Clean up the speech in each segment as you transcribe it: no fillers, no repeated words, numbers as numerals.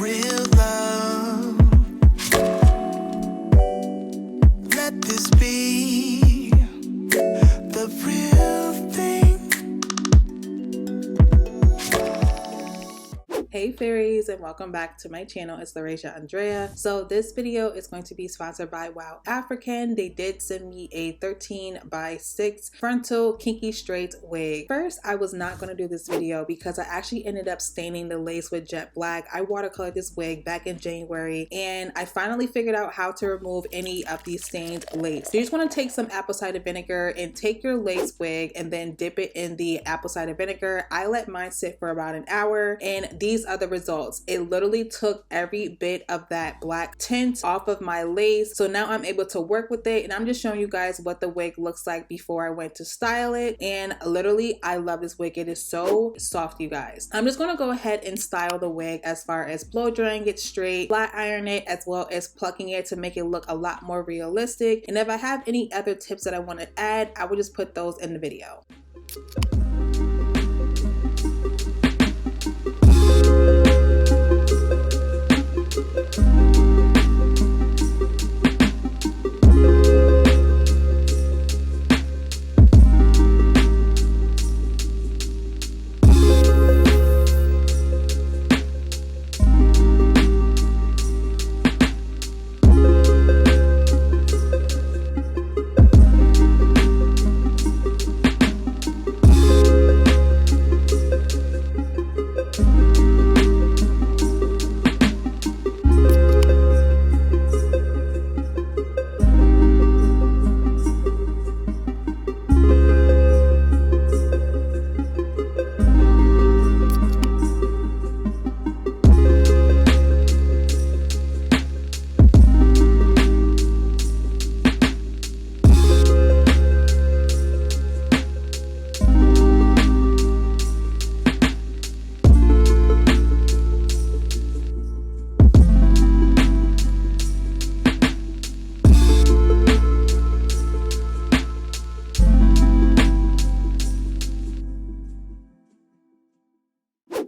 real love. Let this be the real thing. Hey fairies, and welcome back to my channel. It's Laurasiaandrea. So this video is going to be sponsored by Wowafrican. They did send me a 13x6 frontal kinky straight wig. First, I was not going to do this video because I actually ended up staining the lace with jet black. I watercolored this wig back in January and I finally figured out how to remove any of these stained lace. So you just want to take some apple cider vinegar and take your lace wig and then dip it in the apple cider vinegar. I let mine sit for about an hour and these are the results. It literally took every bit of that black tint off of my lace. So now I'm able to work with it and I'm just showing you guys what the wig looks like before I went to style it. And literally, I love this wig. It is so soft, you guys. I'm just going to go ahead and style the wig as far as blow drying it straight, flat iron it, as well as plucking it to make it look a lot more realistic. And if I have any other tips that I want to add, I will just put those in the video.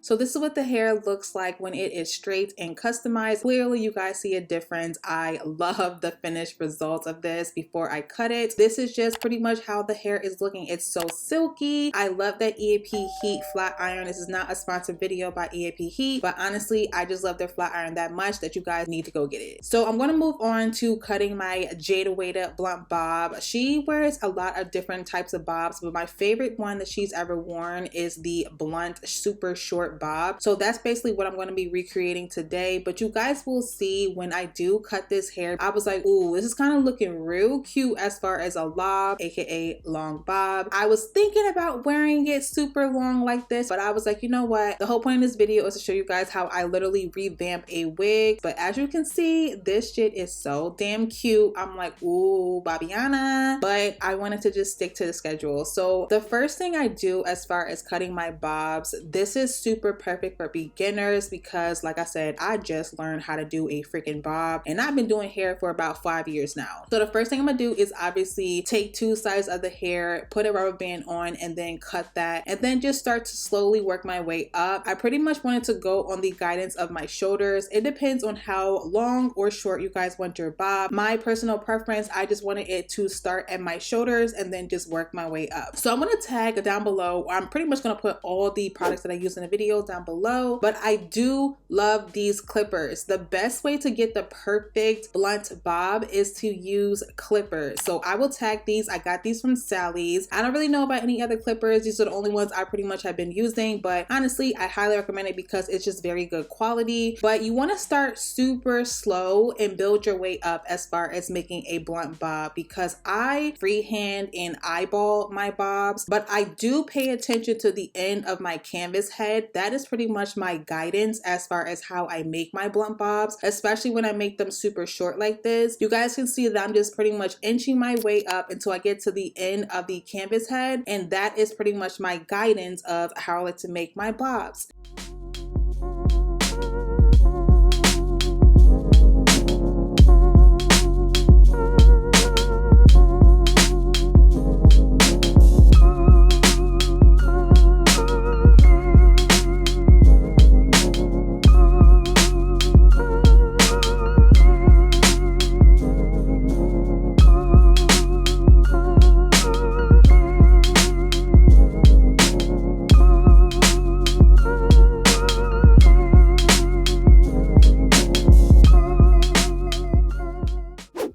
So this is what the hair looks like when it is straight and customized. Clearly you guys see a difference. I love the finished results of this before I cut it. This is just pretty much how the hair is looking. It's so silky. I love that EAP Heat flat iron. This is not a sponsored video by EAP Heat, but honestly, I just love their flat iron that much that you guys need to go get it. So I'm going to move on to cutting my Jayda Wayda blunt bob. She wears a lot of different types of bobs, but my favorite one that she's ever worn is the blunt super short bob. So that's basically what I'm going to be recreating today, but you guys will see when I do cut this hair. I was like, ooh, this is kind of looking real cute as far as a lob, aka long bob. I was thinking about wearing it super long like this, but I was like, you know what, the whole point of this video is to show you guys how I literally revamp a wig. But as you can see, this shit is so damn cute. I'm like, ooh, Babiana, but I wanted to just stick to the schedule. So the first thing I do as far as cutting my bobs, this is super perfect for beginners because like I said, I just learned how to do a freaking bob and I've been doing hair for about 5 years now. So the first thing I'm gonna do is obviously take two sides of the hair, put a rubber band on, and then cut that, and then just start to slowly work my way up. I pretty much wanted to go on the guidance of my shoulders. It depends on how long or short you guys want your bob. My personal preference, I just wanted it to start at my shoulders and then just work my way up. So I'm gonna tag down below, I'm pretty much gonna put all the products that I use in the video down below, but I do love these clippers. The best way to get the perfect blunt bob is to use clippers. So I will tag these. I got these from Sally's. I don't really know about any other clippers. These are the only ones I pretty much have been using, but honestly, I highly recommend it because it's just very good quality. But you want to start super slow and build your way up as far as making a blunt bob, because I freehand and eyeball my bobs, but I do pay attention to the end of my canvas head. That is pretty much my guidance as far as how I make my blunt bobs, especially when I make them super short like this. You guys can see that I'm just pretty much inching my way up until I get to the end of the canvas head, and that is pretty much my guidance of how I like to make my bobs.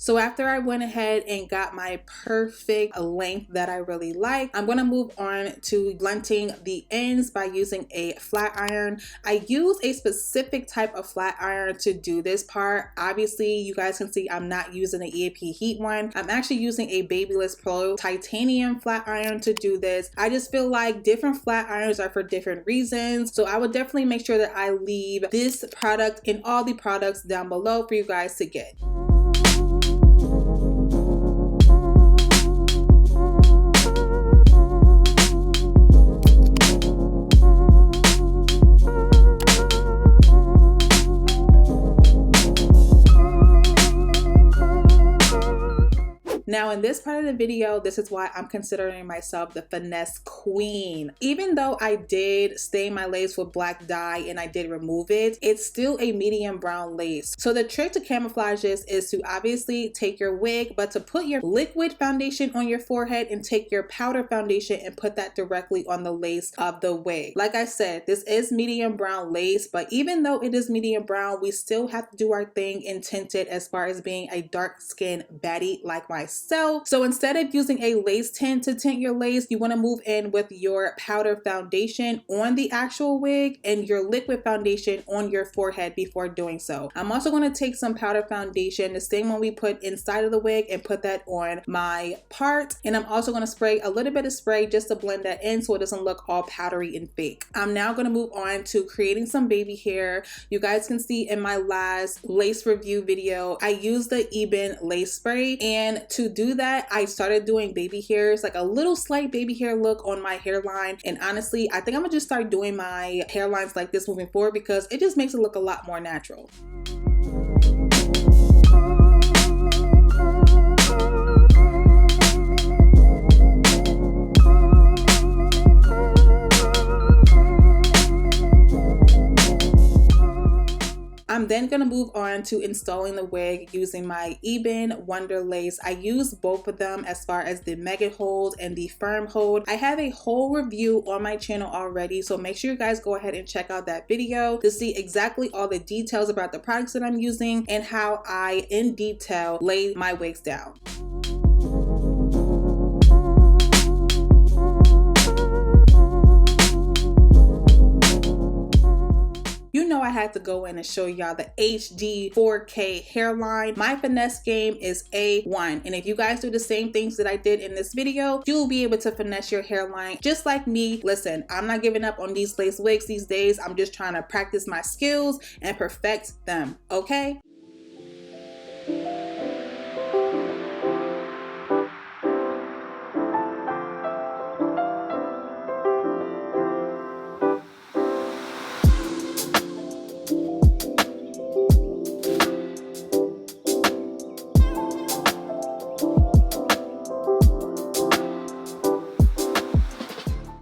So after I went ahead and got my perfect length that I really like, I'm going to move on to blunting the ends by using a flat iron. I use a specific type of flat iron to do this part. Obviously, you guys can see I'm not using an EAP heat one. I'm actually using a Babyless Pro titanium flat iron to do this. I just feel like different flat irons are for different reasons. So I would definitely make sure that I leave this product and all the products down below for you guys to get. Now in this part of the video, this is why I'm considering myself the finesse queen. Even though I did stain my lace with black dye and I did remove it, it's still a medium brown lace. So the trick to camouflage this is to obviously take your wig, but to put your liquid foundation on your forehead and take your powder foundation and put that directly on the lace of the wig. Like I said, this is medium brown lace, but even though it is medium brown, we still have to do our thing and tint it as far as being a dark skinned baddie like myself. So instead of using a lace tint to tint your lace, you want to move in with your powder foundation on the actual wig and your liquid foundation on your forehead before doing so. I'm also going to take some powder foundation, the same one we put inside of the wig, and put that on my part. And I'm also going to spray a little bit of spray just to blend that in so it doesn't look all powdery and fake. I'm now going to move on to creating some baby hair. You guys can see in my last lace review video, I used the Eben lace spray, and to do that, I started doing baby hairs, like a little slight baby hair look on my hairline. And honestly, I think I'm gonna just start doing my hairlines like this moving forward because it just makes it look a lot more natural. I'm then going to move on to installing the wig using my Eben Wonder Lace. I use both of them as far as the Mega Hold and the Firm Hold. I have a whole review on my channel already, so make sure you guys go ahead and check out that video to see exactly all the details about the products that I'm using and how I, in detail, lay my wigs down. You know I had to go in and show y'all the HD 4K hairline. My finesse game is A1. And if you guys do the same things that I did in this video, you'll be able to finesse your hairline just like me. Listen, I'm not giving up on these lace wigs these days. I'm just trying to practice my skills and perfect them, okay?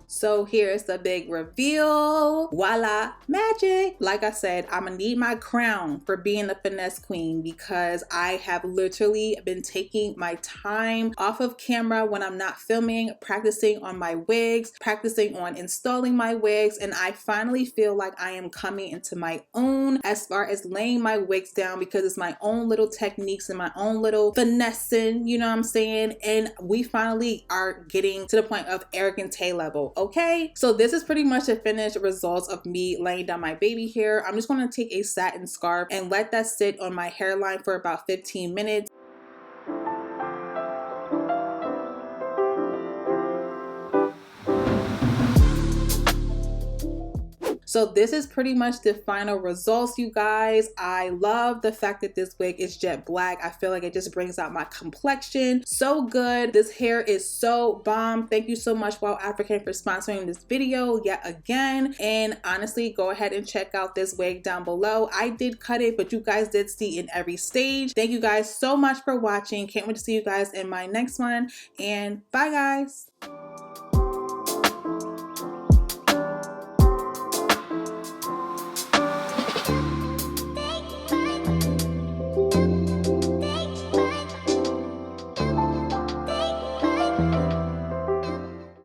So here's the big reveal. Voila, magic. Like I said, I'm gonna need my crown for being the finesse queen because I have literally been taking my time off of camera when I'm not filming, practicing on my wigs, practicing on installing my wigs, and I finally feel like I am coming into my own as far as laying my wigs down because it's my own little techniques and my own little finessing, you know what I'm saying? And we finally are getting to the point of arrogant level, okay? So this is pretty much the finished results of me laying down my baby hair. I'm just going to take a satin scarf and let that sit on my hairline for about 15 minutes. So this is pretty much the final results, you guys. I love the fact that this wig is jet black. I feel like it just brings out my complexion so good. This hair is so bomb. Thank you so much, Wowafrican, for sponsoring this video yet again. And honestly, go ahead and check out this wig down below. I did cut it, but you guys did see in every stage. Thank you guys so much for watching. Can't wait to see you guys in my next one. And bye, guys.